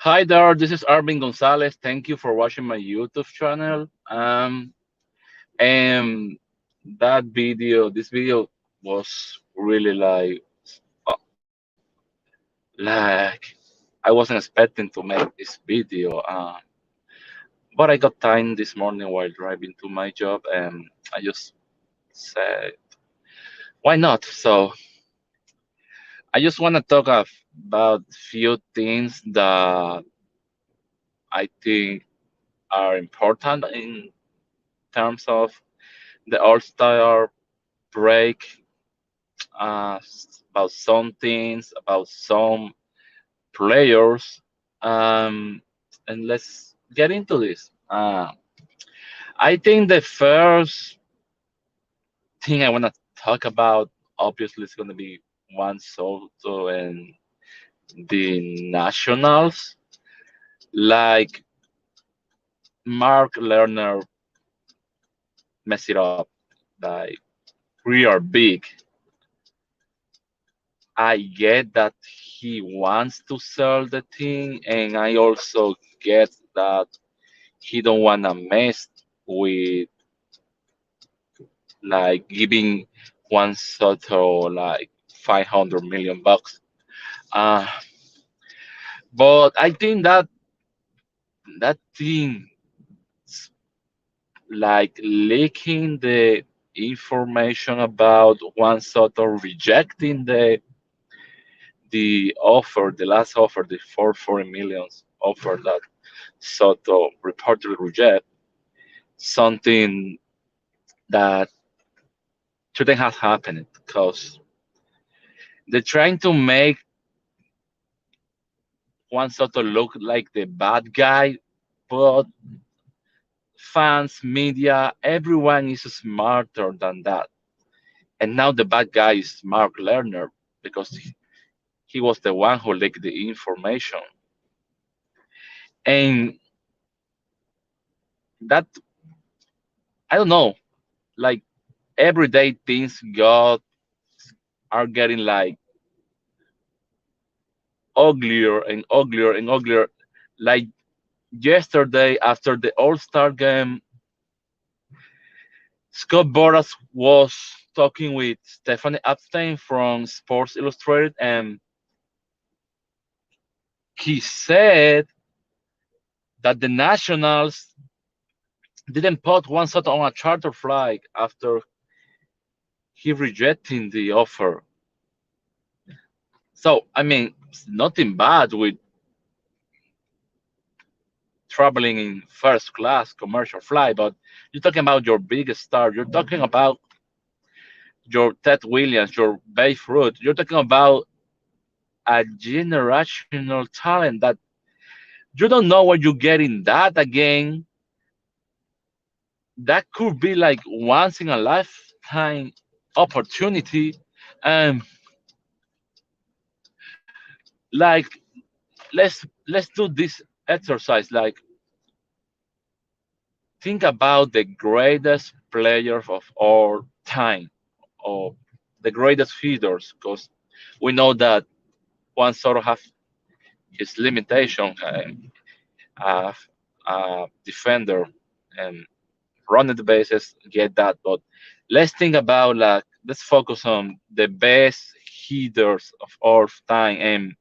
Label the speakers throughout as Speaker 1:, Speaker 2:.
Speaker 1: Hi there, this is Arvin Gonzalez. Thank you for watching my YouTube channel. And this video was really uh, like I wasn't expecting to make this video. But I got time this morning while driving to my job, and I just said, why not? So I just want to talk about few things that I think are important in terms of the All-Star break, about some things, about some players, um, and let's get into this. I think the first thing I want to talk about, obviously, is going to be Juan Soto and the Nationals. Like Mark Lerner mess it up, like real big. I get that he wants to sell the thing, and I also get that he don't wanna mess with like giving Juan Soto like 500 million bucks. Uh, but I think that that thing, like leaking the information about Juan Soto rejecting the offer, the last offer, the 440 millions offer that Soto reportedly reject, something that shouldn't have happened because they're trying to make Juan Soto look like the bad guy, but fans, media, everyone is smarter than that. And now the bad guy is Mark Lerner because he was the one who leaked the information. And that, I don't know, like everyday things got are getting like uglier and uglier and uglier. Like yesterday after the All-Star game, Scott Boras was talking with Stephanie Epstein from Sports Illustrated, and he said that the Nationals didn't put Juan Soto on a charter flight after he rejecting the offer. So I mean, nothing bad with traveling in first class commercial flight, but you're talking about your biggest star. You're talking about your Ted Williams, your Babe Ruth. You're talking about a generational talent that you don't know when you get in that again. That could be like once in a lifetime opportunity. And like let's do this exercise. Like think about the greatest players of all time or the greatest feeders because we know that one sort of have his limitation, uh, defender and running the bases, get that. But let's think about like let's focus on the best hitters of all time, and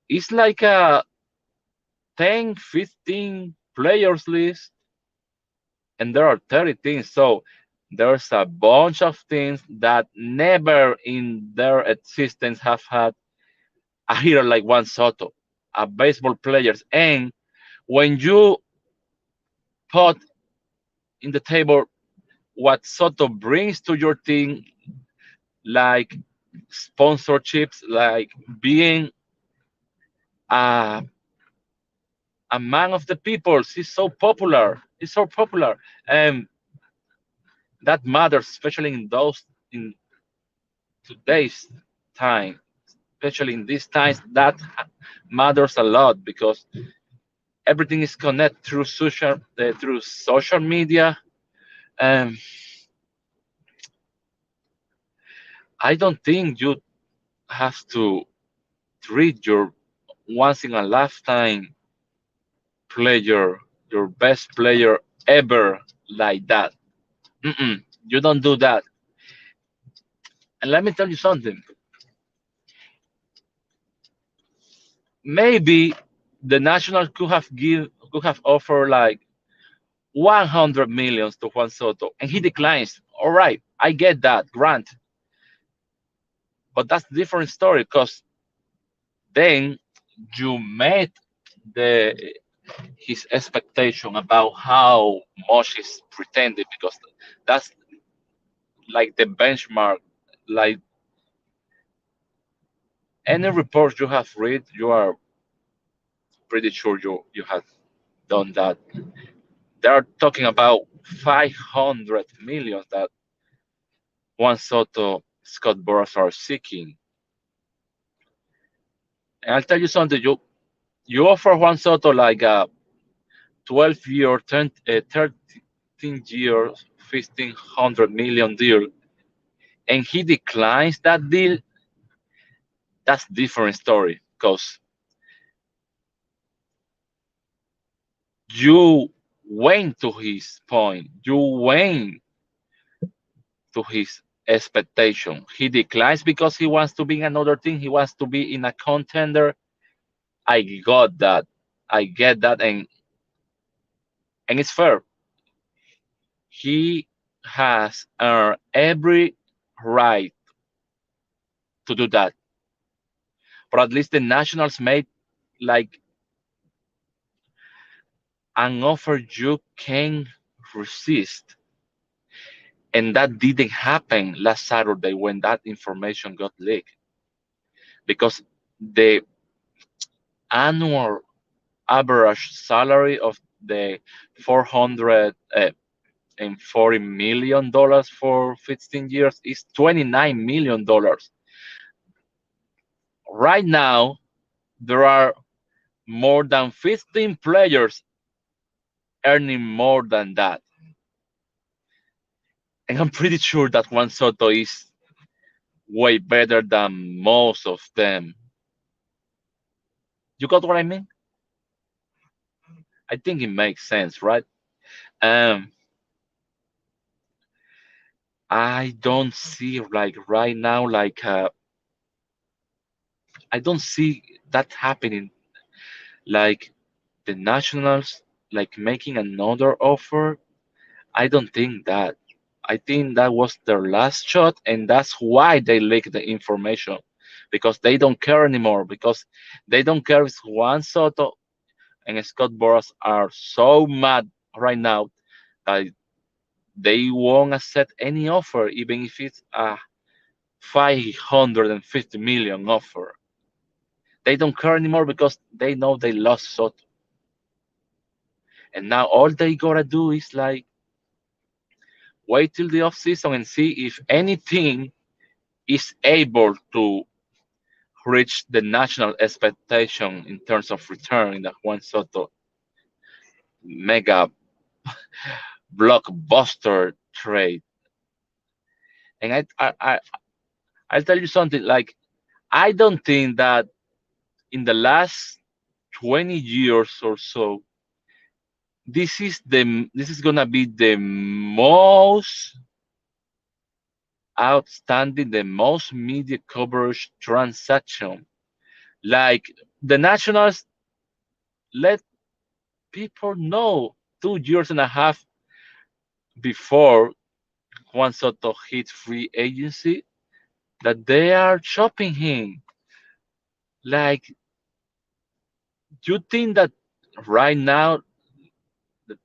Speaker 1: it's like a 10, 15 players list, and there are 30 teams. So there's a bunch of teams that never in their existence have had a hitter like Juan Soto, a baseball players. And when you put in the table what Soto brings to your team, like sponsorships, like being a, a man of the people, he's so popular. He's so popular, and that matters, especially in today's time, especially in these times. That matters a lot because everything is connected through social media. And I don't think you have to treat your once in a lifetime player, your best player ever like that. Mm-mm, you don't do that. And let me tell you something. Maybe the Nationals could have offered like 100 millions to Juan Soto, and he declines. All right, I get that, grant, but that's a different story because then you met the his expectation about how much is pretended because that's like the benchmark. Like any report you have read, you are pretty sure you have done that. They are talking about 500 million that Juan Soto, Scott Boras are seeking. And I'll tell you something, you offer Juan Soto like a 12-year, 13 years, 1,500 million deal, and he declines that deal. That's different story because you went to his point, you went to his expectation. He declines because he wants to be in another team. He wants to be in a contender. I got that. I get that, and it's fair. He has earned every right to do that. But at least the Nationals made like an offer you can resist. And that didn't happen last Saturday when that information got leaked. Because the annual average salary of the 440 million dollars for 15 years is $29 million. Right now, there are more than 15 players earning more than that. And I'm pretty sure that Juan Soto is way better than most of them. You got what I mean? I think it makes sense, right? Um, I don't see like right now, like I don't see that happening. Like the Nationals, like making another offer. I don't think that. I think that was their last shot, and that's why they leaked the information because they don't care anymore. Because they don't care if Juan Soto and Scott Boras are so mad right now that they won't accept any offer, even if it's a 550 million offer. They don't care anymore because they know they lost Soto. And now all they gotta do is like wait till the off season and see if anything is able to reach the national expectation in terms of return in the Juan Soto mega blockbuster trade. And I'll tell you something like I don't think that in the last 20 years or so, this is gonna be the most outstanding, the most media coverage transaction. Like the Nationals let people know 2 years and a half before Juan Soto hit free agency that they are shopping him. Like, you think that right now that,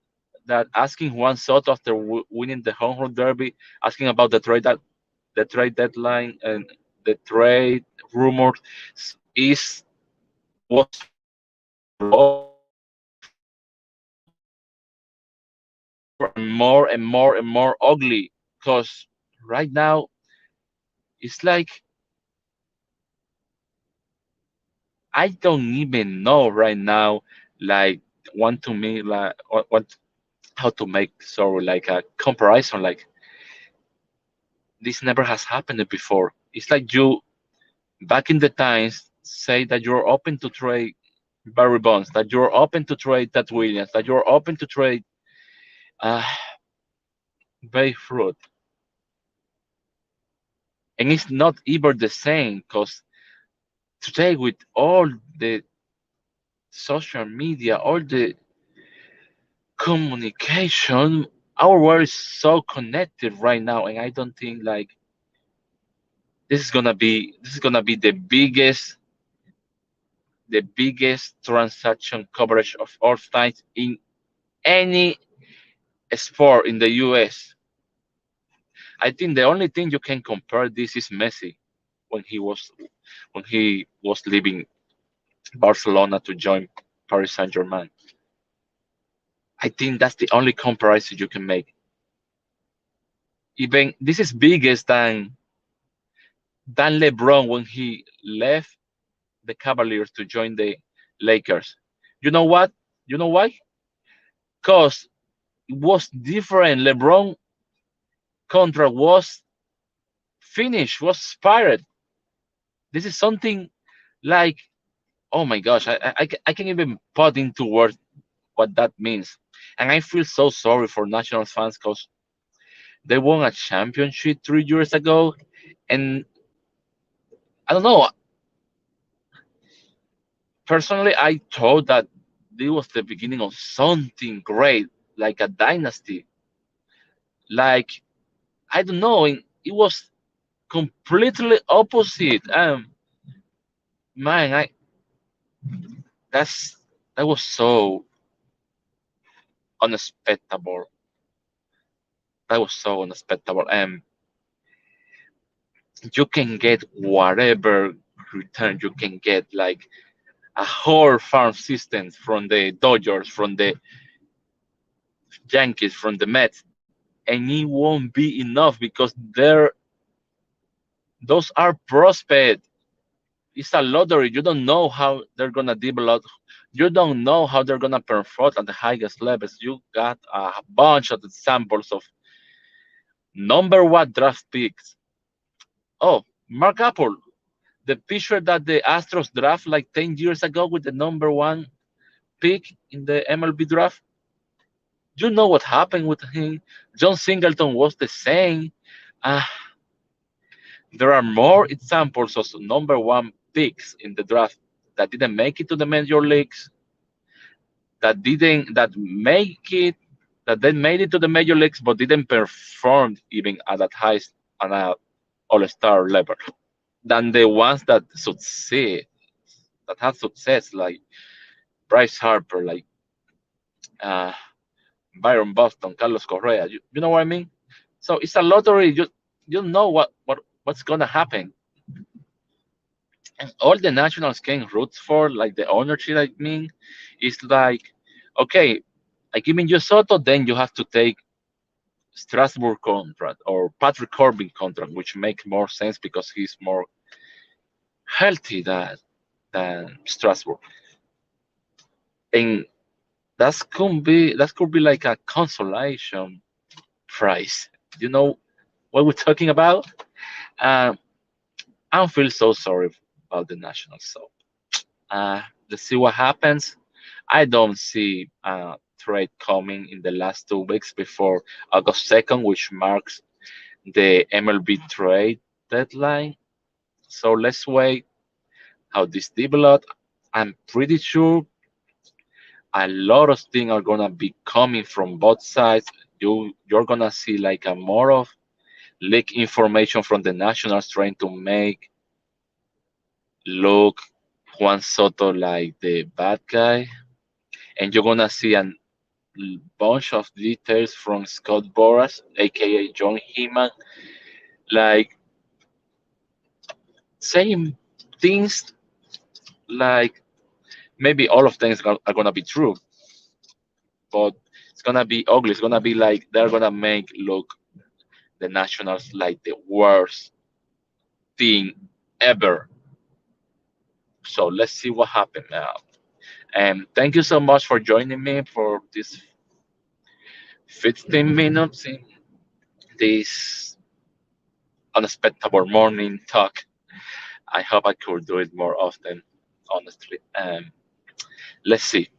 Speaker 1: that asking Juan Soto after winning the home run derby, asking about the trade deadline and the trade rumors is was more and more and more ugly because right now it's like I don't even know right now like want to me like what how to make sorry like a comparison like this never has happened before. It's like you back in the times say that you're open to trade Barry Bonds, that you're open to trade Ted Williams, that you're open to trade uh, Babe Ruth, and it's not even the same because today with all the social media, all the communication, our world is so connected right now, and I don't think like this is gonna be the biggest transaction coverage of all time in any sport in the US. I think the only thing you can compare this is Messi when he was when he was leaving Barcelona to join Paris Saint Germain. I think that's the only comparison you can make. Even this is biggest than LeBron when he left the Cavaliers to join the Lakers. You know what? You know why? Because it was different. LeBron contract was finished, was expired. This is something like, oh my gosh, I can't even put into words what that means. And I feel so sorry for Nationals fans because they won a championship 3 years ago. And I don't know, personally, I thought that this was the beginning of something great, like a dynasty. Like, I don't know, it was completely opposite. Man, that's that was so unexpectable. That was so unexpectable. You can get whatever return you can get, like a whole farm system from the Dodgers, from the Yankees, from the Mets, and it won't be enough because those are prospects. It's a lottery. You don't know how they're gonna develop. You don't know how they're gonna perform at the highest levels. You got a bunch of examples of number one draft picks. Oh, Mark Apple, the pitcher that the Astros draft like 10 years ago with the number one pick in the MLB draft. You know what happened with him. John Singleton was the same. Uh, there are more examples of number one picks in the draft that didn't make it to the major leagues, that they made it to the major leagues but didn't perform even at that high on a all-star level than the ones that succeed, that have success, like Bryce Harper, like uh, Byron Boston, Carlos Correa. You know what I mean? So it's a lottery. You know what's gonna happen, and all the nationals can root for, like the ownership. I mean, is like, okay, I giving you Soto, then you have to take Strasbourg contract or Patrick Corbin contract, which make more sense because he's more healthy than Strasbourg, and that could be like a consolation prize. You know what we're talking about? Um, I feel so sorry about the Nationals. So let's see what happens. I don't see a trade coming in the last 2 weeks before August 2nd, which marks the MLB trade deadline. So let's wait how this develops. I'm pretty sure a lot of things are gonna be coming from both sides. You're gonna see like a more of leak information from the Nationals trying to make look Juan Soto like the bad guy, and you're gonna see a bunch of details from Scott Boras, aka John Heeman, like saying things like maybe all of them are gonna be true, but it's gonna be ugly. It's gonna be like they're gonna make look the Nationals like the worst thing ever. So let's see what happens now. And thank you so much for joining me for this 15 minutes in this unexpected morning talk. I hope I could do it more often, honestly. Let's see.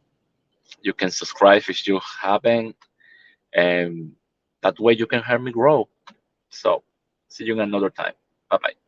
Speaker 1: You can subscribe if you haven't, and that way you can help me grow. So, see you another time. Bye bye.